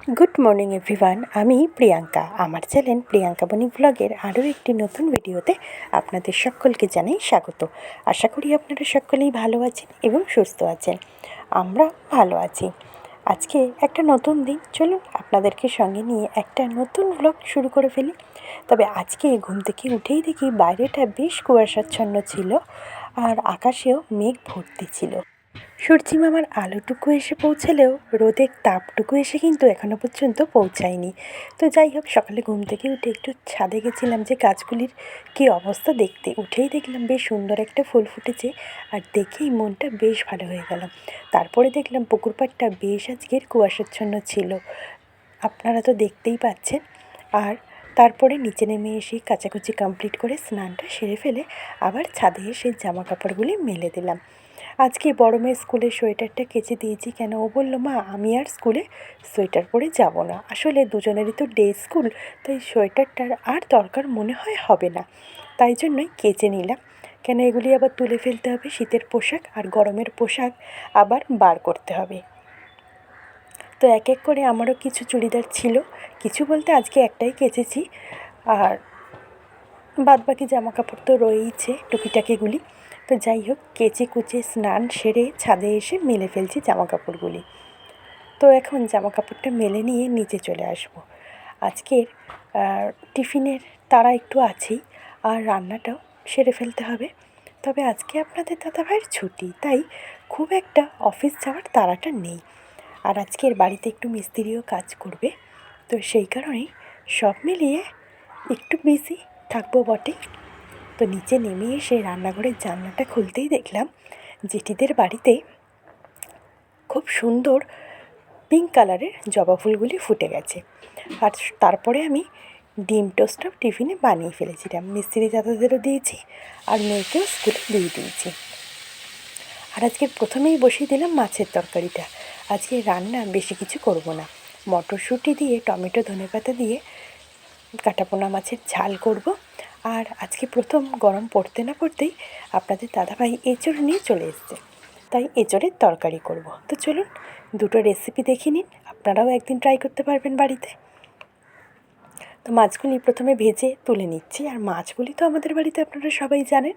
Good morning everyone, আমি প্রিয়াঙ্কা। আমার channel Priyanka বনি ব্লগের আরও একটি নতুন ভিডিওতে আপনাদের সকলকে জানাই স্বাগত। আশা করি আপনারা সকলেই ভালো আছেন এবং সুস্থ আছেন। আমরা ভালো আছি। আজকে একটা নতুন দিন, চলুন আপনাদেরকে সঙ্গে নিয়ে একটা নতুন ব্লগ শুরু করে ফেলি। তবে আজকে ঘুম থেকে উঠেই দেখি বাইরেটা বেশ কুয়াশাচ্ছন্ন ছিল আর আকাশেও মেঘ ভর্তি ছিল। সূর্যি মামার আলোটুকু এসে পৌঁছালেও রোদের তাপটুকু এসে কিন্তু এখনও পর্যন্ত পৌঁছায়নি। তো যাই হোক, সকালে ঘুম থেকে উঠে একটু ছাদে গেছিলাম যে গাছগুলির কী অবস্থা দেখতে। উঠেই দেখলাম বেশ সুন্দর একটা ফুল ফুটেছে, আর দেখেই মনটা বেশ ভালো হয়ে গেল। তারপরে দেখলাম পুকুর পাড়টা বেশ আজকের কুয়াশাচ্ছন্ন ছিল, আপনারা তো দেখতেই পাচ্ছেন। আর তারপরে নিচে নেমে এসে কাচাকুচি কমপ্লিট করে স্নানটা সেরে ফেলে আবার ছাদে এসে জামা কাপড়গুলি মেলে দিলাম। আজকে বড় মেয়ের স্কুলের সোয়েটারটা কেচে দিয়েছি, কেন ও বললো, মা আমি আর স্কুলে সোয়েটার পরে যাব না। আসলে দুজনেরই তো ডে স্কুল, তাই সোয়েটারটার আর দরকার মনে হয় হবে না, তাই জন্যই কেচে নিলাম। কেন এগুলি আবার তুলে ফেলতে হবে, শীতের পোশাক আর গরমের পোশাক আবার বার করতে হবে। তো এক এক করে আমারও কিছু চুড়িদার ছিল, কিছু বলতে আজকে একটাই কেচেছি, আর বাদবাকি জামা কাপড় তো রয়েইছে টুকিটাকিগুলি। তো যাই হোক, কেচে কুচে স্নান সেরে ছাদে এসে মেলে ফেলছি জামা কাপড়গুলি। তো এখন জামা কাপড়টা মেলে নিয়ে নিচে চলে আসব। আজকের টিফিনের তাড়া একটু আছেই, আর রান্নাটাও সেরে ফেলতে হবে। তবে আজকে আপনাদের দাদাভাইয়ের ছুটি, তাই খুব একটা অফিস যাওয়ার তাড়াটা নেই। আর আজকের বাড়িতে একটু মিস্ত্রিও কাজ করবে, তো সেই কারণেই সব মিলিয়ে একটু বিজি থাকবো বটে। তো নিচে নেমে এসে রান্নাঘরের জানলাটা খুলতেই দেখলাম জেঠিদের বাড়িতে খুব সুন্দর পিঙ্ক কালারের জবা ফুলগুলি ফুটে গেছে। আর তারপরে আমি ডিম টোস্টও টিফিনে বানিয়ে ফেলেছিলাম, মিস্ত্রি দাদাদেরও দিয়েছি আর মেয়েকেও স্কুলে দিয়ে দিয়েছি। আর আজকে প্রথমেই বসিয়ে দিলাম মাছের তরকারিটা। আজকে রান্না বেশি কিছু করব না, মটরশুঁটি দিয়ে টমেটো ধনেপাতা দিয়ে কাটাপোনা মাছের ঝাল করব। আর আজকে প্রথম গরম পড়তে না পড়তেই আপনাদের দাদাভাই এঁচড় নিয়ে চলে এসছে, তাই এঁচড়ের তরকারি করব। তো চলুন দুটো রেসিপি দেখে নিন, আপনারাও একদিন ট্রাই করতে পারবেন বাড়িতে। তো মাছগুলি প্রথমে ভেজে তুলে নিচ্ছি, আর মাছগুলি তো আমাদের বাড়িতে আপনারা সবাই জানেন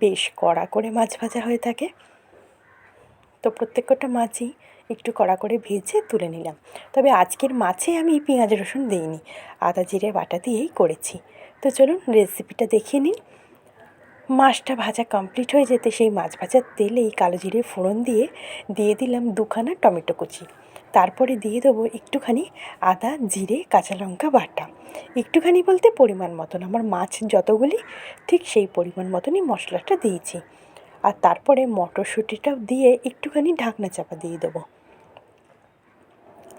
বেশ কড়া করে মাছ ভাজা হয়ে থাকে। তো প্রত্যেকটা মাছই একটু কড়া করে ভেজে তুলে নিলাম। তবে আজকের মাছে আমি পেঁয়াজ রসুন দিইনি, আদা জিরে বাটা দিয়েই করেছি। তো চলুন রেসিপিটা দেখিয়ে নিন। মাছটা ভাজা কমপ্লিট হয়ে যেতে সেই মাছ ভাজার তেলেই কালো জিরে ফোড়ন দিয়ে দিলাম দুখানা টমেটো কুচি। তারপরে দিয়ে দেবো একটুখানি আদা জিরে কাঁচা লঙ্কা বাটা, একটুখানি বলতে পরিমাণ মতন, আমার মাছ যতগুলি ঠিক সেই পরিমাণ মতনই মশলাটা দিয়েছি। আর তারপরে মটরশুঁটিটাও দিয়ে একটুখানি ঢাকনা চাপা দিয়ে দেবো,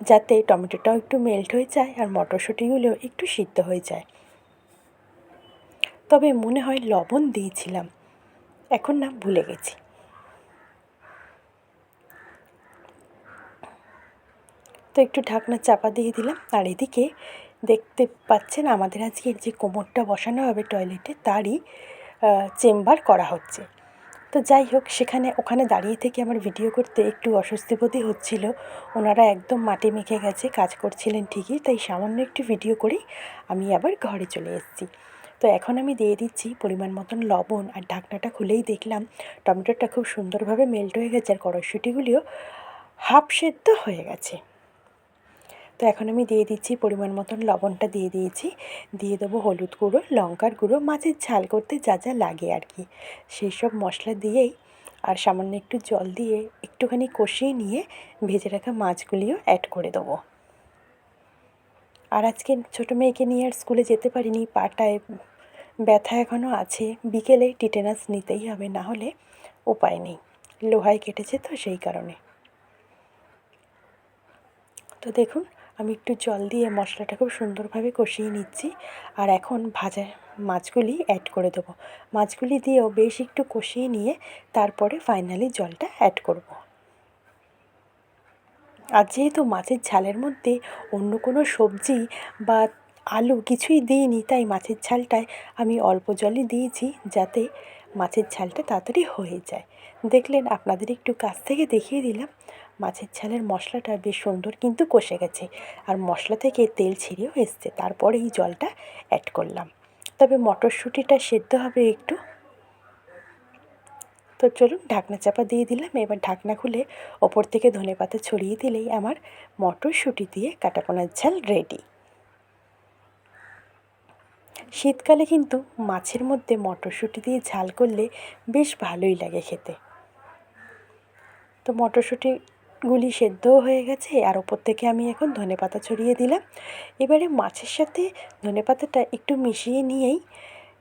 যাতে টমেটোটাও একটু মেল্ট হয়ে যায় আর মটরশুঁটিগুলোও একটু সিদ্ধ হয়ে যায়। তবে মনে হয় লবণ দিয়েছিলাম, এখন না ভুলে গেছি। তো একটু ঢাকনা চাপা দিয়ে দিলাম। আর এদিকে দেখতে পাচ্ছেন আমাদের আজকের যে কোমরটা বসানো হবে টয়লেটে, তারই চেম্বার করা হচ্ছে। তো যাই হোক, ওখানে দাঁড়িয়ে থেকে আমার ভিডিও করতে একটু অস্বস্তি বোধই হচ্ছিল। ওনারা একদম মাটি মেখে গেছে, কাজ করছিলেন ঠিকই, তাই সামান্য একটু ভিডিও করেই আমি আবার ঘরে চলে এসেছি। তো এখন আমি দিয়ে দিচ্ছি পরিমাণ মতন লবণ, আর ঢাকনাটা খুলেই দেখলাম টমেটোটা খুব সুন্দরভাবে মেল্ট হয়ে গেছে আর কড়াইশুঁটিগুলিও হাফ সেদ্ধ হয়ে গেছে। তো এখন আমি দিয়ে দিচ্ছি পরিমাণ মতন লবণটা দিয়ে দিয়েছি, দিয়ে দেবো হলুদ গুঁড়ো, লঙ্কার গুঁড়ো, মাছের ঝাল করতে যা যা লাগে আর কি সেই সব মশলা দিয়েই, আর সামান্য একটু জল দিয়ে একটুখানি কষিয়ে নিয়ে ভেজে রাখা মাছগুলিও অ্যাড করে দেবো। আর আজকে ছোটো মেয়েকে নিয়ে আর স্কুলে যেতে পারিনি, পাটায় ব্যথা এখনও আছে, বিকেলে টিটেনাস নিতেই হবে, না হলে উপায় নেই, লোহায় কেটেছে তো সেই কারণে। তো দেখুন আমি একটু জল দিয়ে মশলাটা খুব সুন্দরভাবে কষিয়ে নিচ্ছি, আর এখন ভাজা মাছগুলি অ্যাড করে দেবো। মাছগুলি দিয়েও বেশ একটু কষিয়ে নিয়ে তারপরে ফাইনালি জলটা অ্যাড করব। আর যেহেতু মাছের ঝালের মধ্যে অন্য কোনো সবজি বা আলু কিছুই দিইনি, তাই মাছের ঝালটায় আমি অল্প জলই দিয়েছি, যাতে মাছের ঝালটা তাড়াতাড়ি হয়ে যায়। দেখলেন, আপনাদের একটু কাছ থেকে দেখিয়ে দিলাম মাছের ঝালের মশলাটা বেশ সুন্দর কিন্তু কষে গেছে, আর মশলা থেকে তেল ছিঁড়েও এসছে। তারপরে এই জলটা অ্যাড করলাম। তবে মটরশুঁটিটা সেদ্ধ হবে একটু। তো চলুন ঢাকনা চাপা দিয়ে দিলাম। এবার ঢাকনা খুলে ওপর থেকে ধনেপাতা ছড়িয়ে দিলেই আমার মটরশুঁটি দিয়ে কাটাপোনার ঝাল রেডি। শীতকালে কিন্তু মাছের মধ্যে মটরশুঁটি দিয়ে ঝাল করলে বেশ ভালোই লাগে খেতে। তো মটরশুঁটিগুলি সেদ্ধও হয়ে গেছে, আর ওপর থেকে আমি এখন ধনেপাতা ছড়িয়ে দিলাম। এবারে মাছের সাথে ধনেপাতাটা একটু মিশিয়ে নিয়েই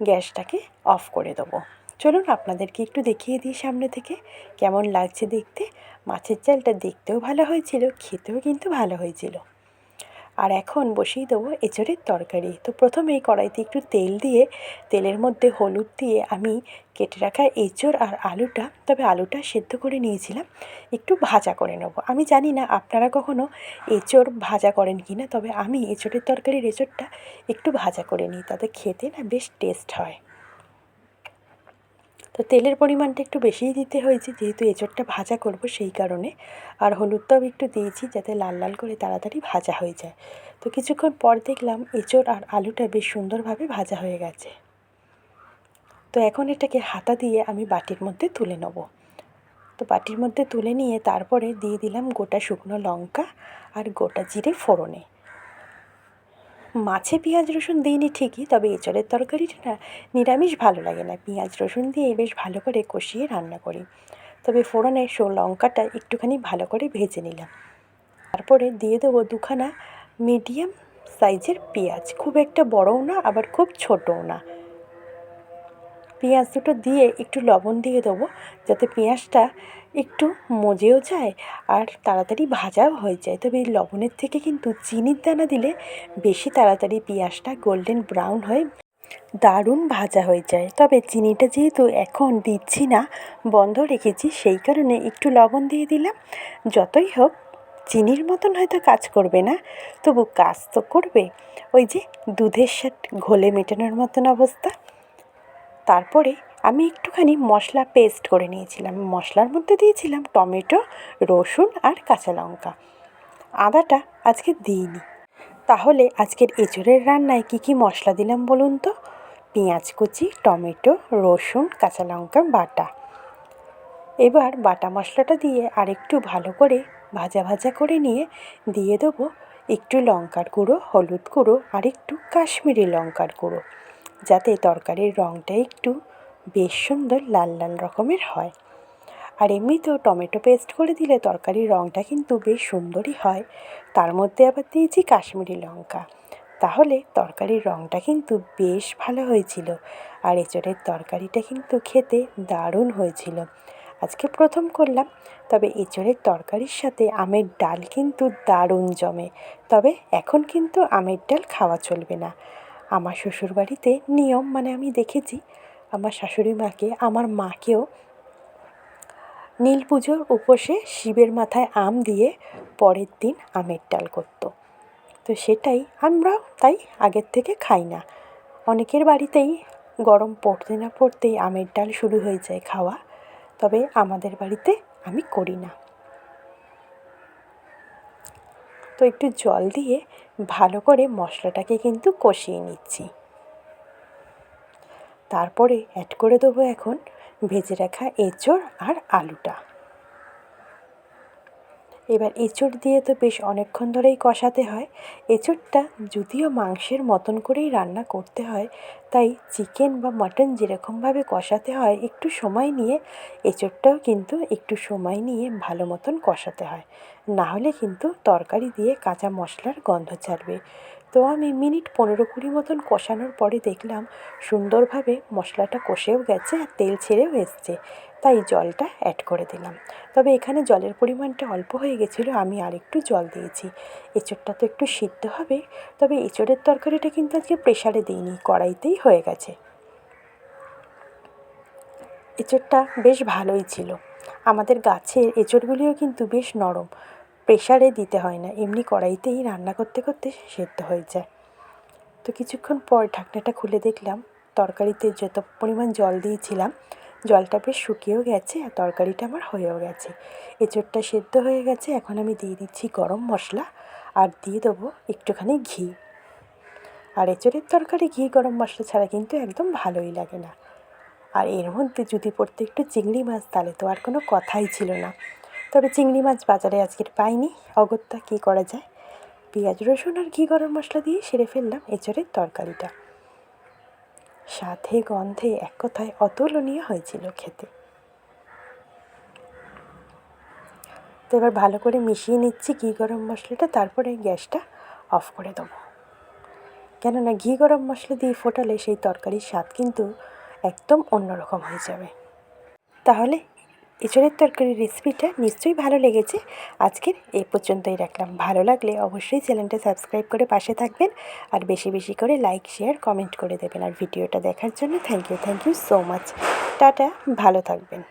গ্যাসটাকে অফ করে দেবো। চলুন আপনাদেরকে একটু দেখিয়ে দিই সামনে থেকে কেমন লাগছে দেখতে। মাছের ঝালটা দেখতেও ভালো হয়েছিল, খেতেও কিন্তু ভালো হয়েছিল। আর এখন বসিয়ে দেবো এঁচোড়ের তরকারি। তো প্রথমেই কড়াইতে একটু তেল দিয়ে তেলের মধ্যে হলুদ দিয়ে আমি কেটে রাখা এঁচোড় আর আলুটা, তবে আলুটা সেদ্ধ করে নিয়েছিলাম, একটু ভাজা করে নেবো। আমি জানি না আপনারা কখনো এঁচোড় ভাজা করেন কি না, তবে আমি এঁচোড়ের তরকারির এঁচোড়টা একটু ভাজা করে নিই, তাতে খেতে না বেশ টেস্ট হয়। তো তেলের পরিমাণটা একটু বেশিই দিতে হয়েছে, যেহেতু এঁচোড়টা ভাজা করব সেই কারণে। আর হলুদটাও একটু দিয়েছি যাতে লাল লাল করে তাড়াতাড়ি ভাজা হয়ে যায়। তো কিছুক্ষণ পর দেখলাম এঁচোড় আর আলুটা বেশ সুন্দরভাবে ভাজা হয়ে গেছে। তো এখন এটাকে হাতা দিয়ে আমি বাটির মধ্যে তুলে নেব। তো বাটির মধ্যে তুলে নিয়ে তারপরে দিয়ে দিলাম গোটা শুকনো লঙ্কা আর গোটা জিরে ফোড়নে। মাছে পেঁয়াজ রসুন দিইনি ঠিকই, তবে এঁচোড়ের তরকারিটা না নিরামিষ ভালো লাগে না, পেঁয়াজ রসুন দিয়ে বেশ ভালো করে কষিয়ে রান্না করি। তবে ফোড়নের লঙ্কাটা একটুখানি ভালো করে ভেজে নিলাম। তারপরে দিয়ে দেবো দুখানা মিডিয়াম সাইজের পেঁয়াজ, খুব একটা বড়ও না আবার খুব ছোটও না। পেঁয়াজ দুটো দিয়ে একটু লবণ দিয়ে দেবো যাতে পেঁয়াজটা একটু মজেও যায় আর তাড়াতাড়ি ভাজাও হয়ে যায়। তবে এই লবণের থেকে কিন্তু চিনির দানা দিলে বেশি তাড়াতাড়ি পেঁয়াজটা গোল্ডেন ব্রাউন হয়ে দারুণ ভাজা হয়ে যায়। তবে চিনিটা যেহেতু এখন দিচ্ছি না, বন্ধ রেখেছি, সেই কারণে একটু লবণ দিয়ে দিলাম। যতই হোক চিনির মতন হয়তো কাজ করবে না, তবু কাজ তো করবে। ওই যে দুধের সাথে ঘোলে মেটানোর মতন অবস্থা। তারপরে আমি একটুখানি মশলা পেস্ট করে নিয়েছিলাম। মশলার মধ্যে দিয়েছিলাম টমেটো, রসুন আর কাঁচা লঙ্কা। আদাটা আজকে দিইনি। তাহলে আজকের এঁচোড়ের রান্নায় কী কী মশলা দিলাম বলুন তো? পেঁয়াজ কুচি, টমেটো, রসুন, কাঁচা লঙ্কা বাটা। এবার বাটা মশলাটা দিয়ে আরেকটু ভালো করে ভাজা ভাজা করে নিয়ে দিয়ে দেবো একটু লঙ্কার গুঁড়ো, হলুদ গুঁড়ো আর একটু কাশ্মীরি লঙ্কার গুঁড়ো, যাতে তরকারির রঙটা একটু বেশ সুন্দর লাল লাল রকমের হয়। আর এমনিতেও টমেটো পেস্ট করে দিলে তরকারির রঙটা কিন্তু বেশ সুন্দরই হয়। তার মধ্যে আবার দিয়েছি কাশ্মীরি লঙ্কা, তাহলে তরকারির রঙটা কিন্তু বেশ ভালো হয়েছিল। আর এঁচোড়ের তরকারিটা কিন্তু খেতে দারুণ হয়েছিল। আজকে প্রথম করলাম, তবে এঁচোড়ের তরকারির সাথে আমের ডাল কিন্তু দারুণ জমে। তবে এখন কিন্তু আমের ডাল খাওয়া চলবে না। আমার শ্বশুরবাড়িতে নিয়ম, মানে আমি দেখেছি আমার শাশুড়ি মাকে, আমার মাকেও নীল পুজোর উপোসে শিবের মাথায় আম দিয়ে পরের দিন আমের ডাল করতো। তো সেটাই আমরা তাই আগের থেকে খাই না। অনেকের বাড়িতেই গরম পড়তে না পড়তেই আমের ডাল শুরু হয়ে যায় খাওয়া, তবে আমাদের বাড়িতে আমি করি না। তো একটু জল দিয়ে ভালো করে মশলাটাকে কিন্তু কষিয়ে নিচ্ছি। তারপরে অ্যাড করে দেবো এখন ভেজে রাখা এঁচোড় আর আলুটা। এবার এঁচোড় দিয়ে তো বেশ অনেকক্ষণ ধরেই কষাতে হয়। এঁচোড়টা যদিও মাংসের মতন করেই রান্না করতে হয়, তাই চিকেন বা মাটন যেরকমভাবে কষাতে হয় একটু সময় নিয়ে এঁচোড়টাও কিন্তু একটু সময় নিয়ে ভালো মতন কষাতে হয়, না হলে কিন্তু তরকারি দিয়ে কাঁচা মশলার গন্ধ ছাড়বে। তো আমি মিনিট 15-20 মতন কষানোর পরে দেখলাম সুন্দরভাবে মশলাটা কষেও গেছে আর তেল ছেড়েও এসছে, তাই জলটা অ্যাড করে দিলাম। তবে এখানে জলের পরিমাণটা অল্প হয়ে গেছিলো, আমি আরেকটু জল দিয়েছি। এঁচোড়টা তো একটু সিদ্ধ হবে। তবে এঁচোড়ের তরকারিটা কিন্তু আজকে প্রেশারে দিইনি, কড়াইতেই হয়ে গেছে। এঁচোড়টা বেশ ভালোই ছিল। আমাদের গাছের এঁচোড়গুলিও কিন্তু বেশ নরম, প্রেশারে দিতে হয় না, এমনি কড়াইতেই রান্না করতে করতে সেদ্ধ হয়ে যায়। তো কিছুক্ষণ পর ঢাকনাটা খুলে দেখলাম তরকারিতে যত পরিমাণ জল দিয়েছিলাম জলটা বেশ শুকিয়েও গেছে আর তরকারিটা আমার হয়েও গেছে। এঁচোড়টা সেদ্ধ হয়ে গেছে। এখন আমি দিয়ে দিচ্ছি গরম মশলা আর দিয়ে দেবো একটুখানি ঘি। আর এঁচোড়ের তরকারি ঘি গরম মশলা ছাড়া কিন্তু একদম ভালোই লাগে না। আর এর মধ্যে যদি পড়তো একটু চিংড়ি মাছ, তাহলে তো আর কোনো কথাই ছিল না। তবে চিংড়ি মাছ বাজারে আজকের পাইনি, অগত্যা কী করা যায়। পেঁয়াজ রসুন আর ঘি গরম মশলা দিয়ে সেরে ফেললাম এঁচোড়ের তরকারিটা। স্বাদে গন্ধে এক কথায় অতুলনীয় হয়েছিল খেতে। তো এবার ভালো করে মিশিয়ে নিচ্ছি ঘি গরম মশলাটা, তারপরে গ্যাসটা অফ করে দেবো। কেননা ঘি গরম মশলা দিয়ে ফোটালে সেই তরকারির স্বাদ কিন্তু একদম অন্যরকম হয়ে যাবে। তাহলে এঁচোড়ের তরকারির রেসিপিটা নিশ্চয়ই ভালো লেগেছে। আজকের এই পর্যন্তই রাখলাম। ভালো লাগলে অবশ্যই চ্যানেলটা সাবস্ক্রাইব করে পাশে থাকবেন আর বেশি বেশি করে লাইক, শেয়ার, কমেন্ট করে দেবেন। আর ভিডিওটা দেখার জন্য থ্যাংক ইউ সো মাচ। টাটা, ভালো থাকবেন।